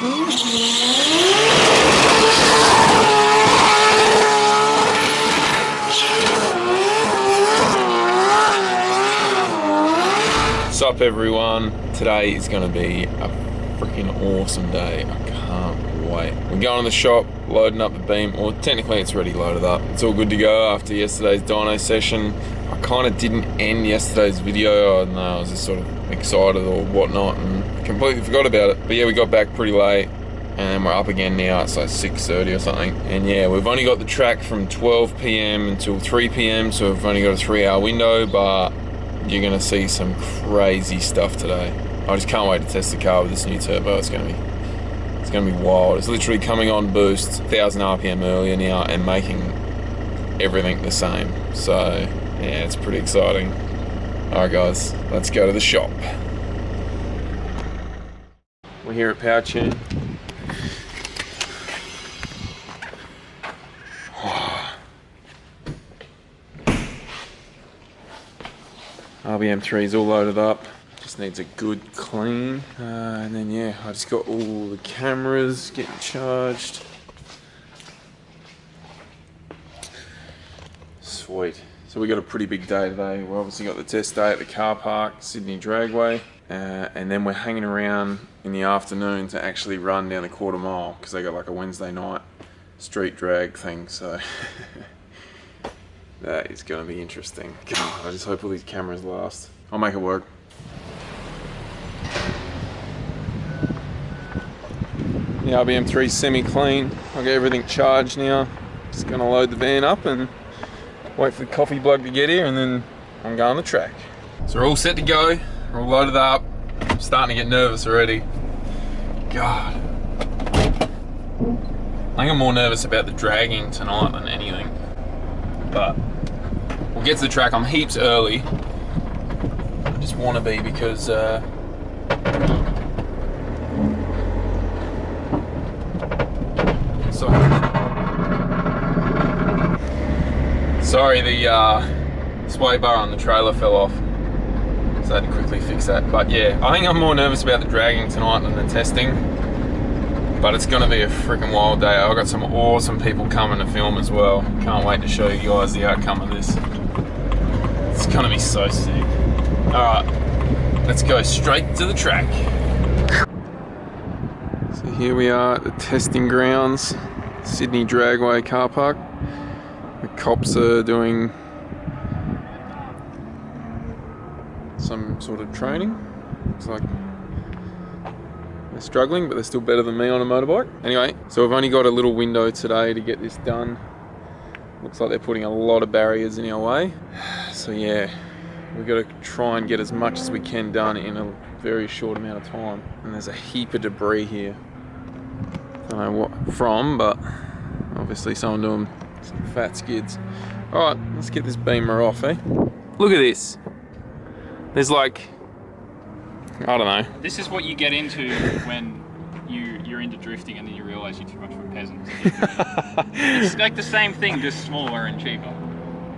What's up everyone? Today is going to be a freaking awesome day. I can't wait. We're going to the shop, loading up the beam, or technically it's already loaded up. It's all good to go after yesterday's dyno session. I kind of didn't end yesterday's video. I don't know, I was just sort of excited or whatnot and completely forgot about it. But yeah, we got back pretty late and we're up again now. It's like 6:30 or something. And yeah, we've only got the track from 12 PM until 3 PM, so we've only got a 3-hour window, but you're gonna see some crazy stuff today. I just can't wait to test the car with this new turbo. It's gonna be wild. It's literally coming on boost 1000 RPM earlier now and making everything the same. So yeah, it's pretty exciting. Alright guys, let's go to the shop. We're here at Powertune. RBM3 is all loaded up, just needs a good clean, and then yeah, I just got all the cameras getting charged. Sweet. So we got a pretty big day today. We obviously got the test day at the car park, Sydney Dragway, and then we're hanging around in the afternoon to actually run down the quarter mile, because they got like a Wednesday night street drag thing, so that is going to be interesting. God, I just hope all these cameras last. I'll make it work. The RBM3 semi-clean. I'll get everything charged now. Just going to load the van up and wait for the coffee plug to get here, and then I'm going on the track. So we're all set to go. We're all loaded up. I'm starting to get nervous already. God. I think I'm more nervous about the dragging tonight than anything. But we'll get to the track. I'm heaps early. I just want to be because sorry, the sway bar on the trailer fell off, so I had to quickly fix that. But yeah, I think I'm more nervous about the dragging tonight than the testing. But it's going to be a freaking wild day. I've got some awesome people coming to film as well. Can't wait to show you guys the outcome of this. It's going to be so sick. Alright, let's go straight to the track. So here we are at the testing grounds, Sydney Dragway car park. The cops are doing some sort of training. Looks like they're struggling, but they're still better than me on a motorbike. Anyway, so we've only got a little window today to get this done. Looks like they're putting a lot of barriers in our way. So yeah, we've got to try and get as much as we can done in a very short amount of time. And there's a heap of debris here. I don't know what from, but obviously someone doing some fat skids. Alright, let's get this beamer off, eh? Look at this. There's like, I don't know. This is what you get into when you're into drifting and then you realise you're too much of a peasant. It's like the same thing, just smaller and cheaper.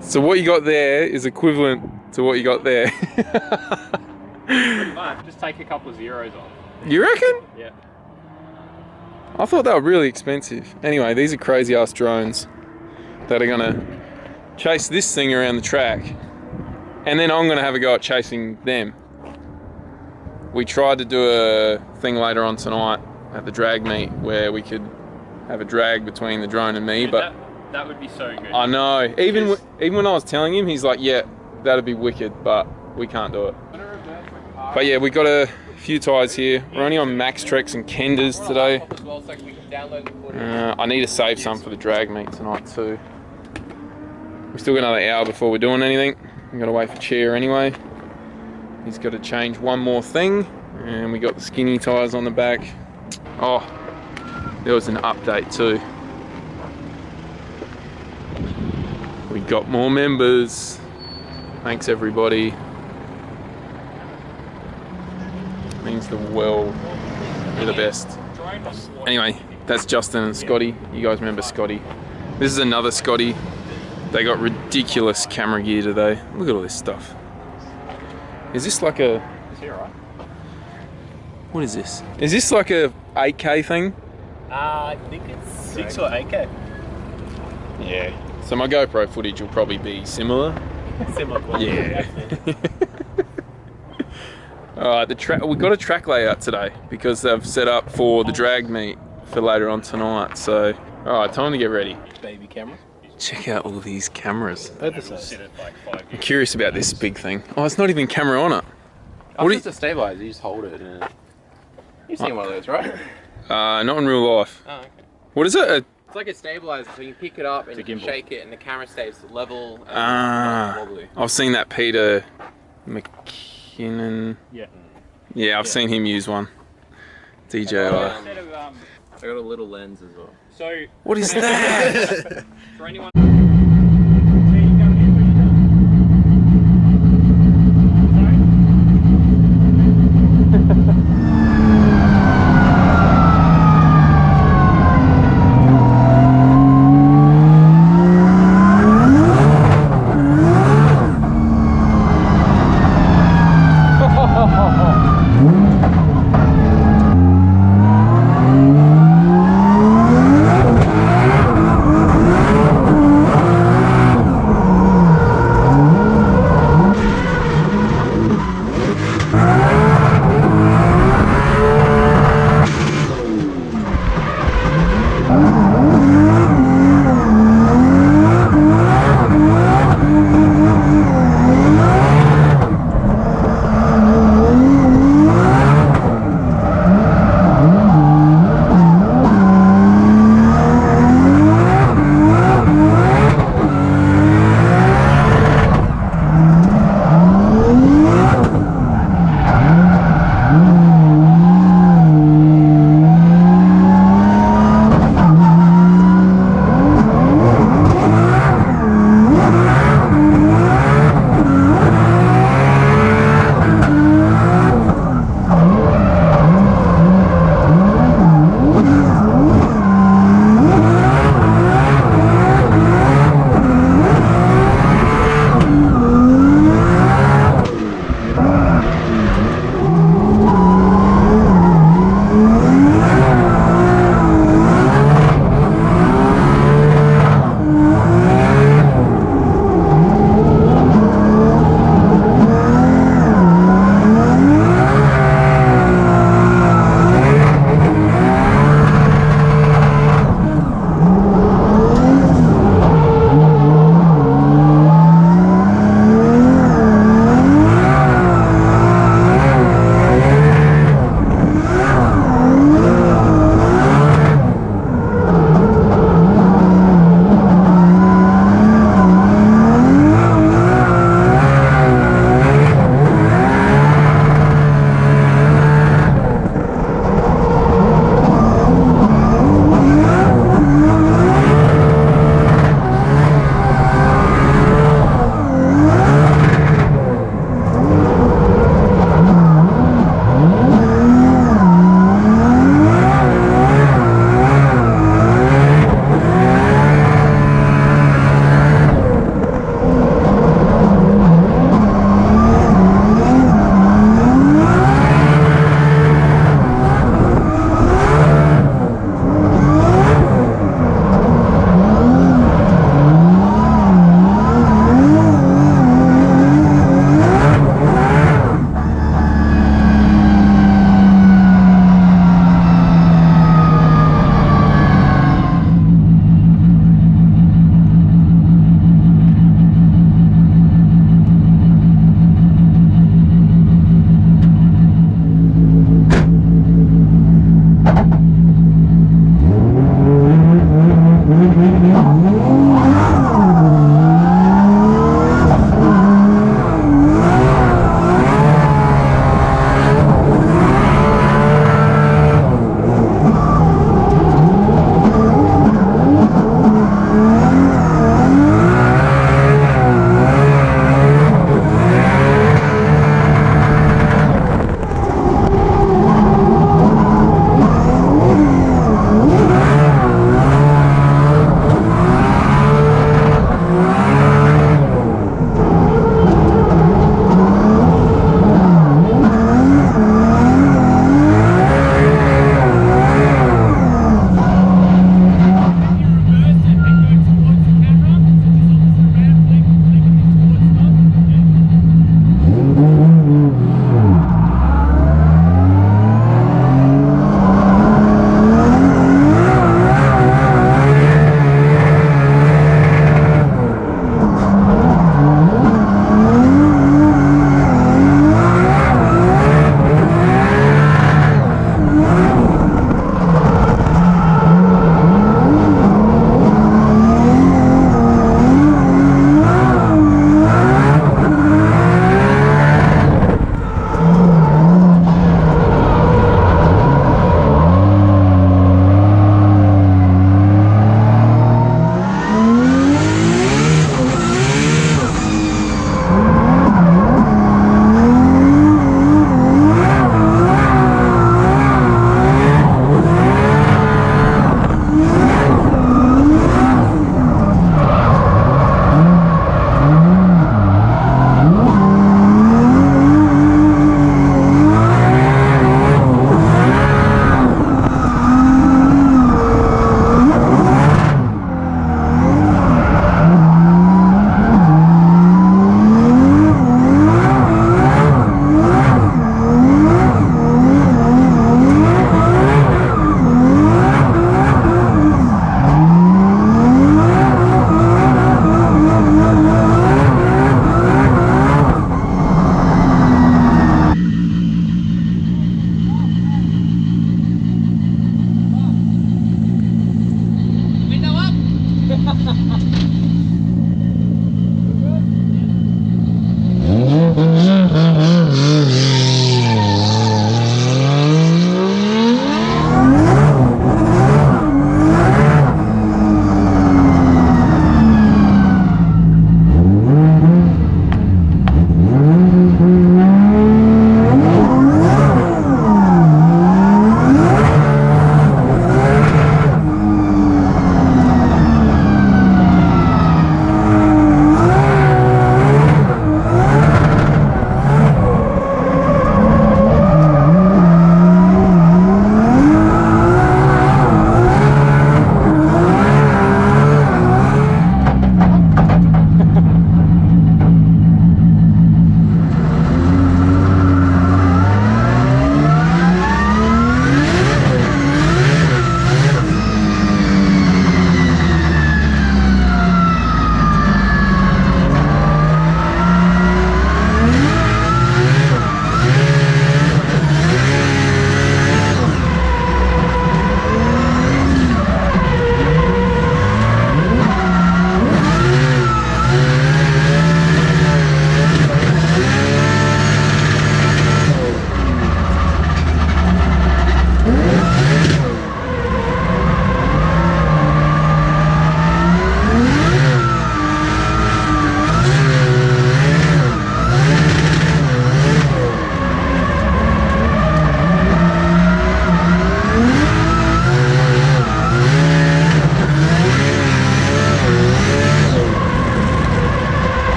So what you got there is equivalent to what you got there. Pretty much. Just take a couple of zeros off. You reckon? Yeah. I thought they were really expensive. Anyway, these are crazy ass drones that are gonna chase this thing around the track, and then I'm gonna have a go at chasing them. We tried to do a thing later on tonight at the drag meet where we could have a drag between the drone and me, but that would be so good. I know. Even when I was telling him, he's like, "Yeah, that'd be wicked," but we can't do it. But yeah, we got a few tyres here. We're only on Max Treks and Kenders today. I need to save some for the drag meet tonight too. We've still got another hour before we're doing anything. We've got to wait for Chair anyway. He's got to change one more thing, and we got the skinny tyres on the back. Oh, there was an update too. We got more members. Thanks everybody. Means the world. You're the best. Anyway, that's Justin and Scotty. You guys remember Scotty? This is another Scotty. They got ridiculous camera gear today. Look at all this stuff. Is this like a... Is he alright? What is this? Is this like a 8K thing? I think it's 6 or 8K. Yeah. So my GoPro footage will probably be similar. Similar quality. Yeah. Alright, we've got a track layout today because they've set up for the drag meet for later on tonight. So, alright, time to get ready. Baby camera. Check out all these cameras. Sit at like 5 I'm curious about this big thing. Oh, it's not even camera on it. Oh, it's just a stabilizer, you just hold it. And... You've seen one of those, right? Not in real life. Oh, okay. What is it? It's like a stabilizer, so you can pick it up and you can shake it and the camera stays level and Ah, not wobbly. I've seen that Peter McKinnon. Yeah. Yeah, I've seen him use one. DJI. Instead of, I got a little lens as well. so What is that? for anyone.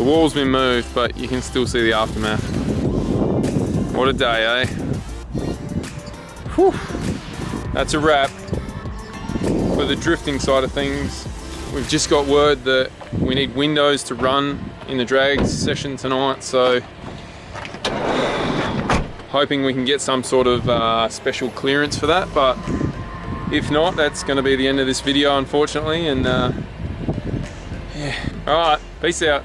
The wall's been moved, but you can still see the aftermath. What a day, eh? Whew. That's a wrap for the drifting side of things. We've just got word that we need windows to run in the drag session tonight, so hoping we can get some sort of special clearance for that, but if not, that's going to be the end of this video, unfortunately. And yeah, all right, peace out.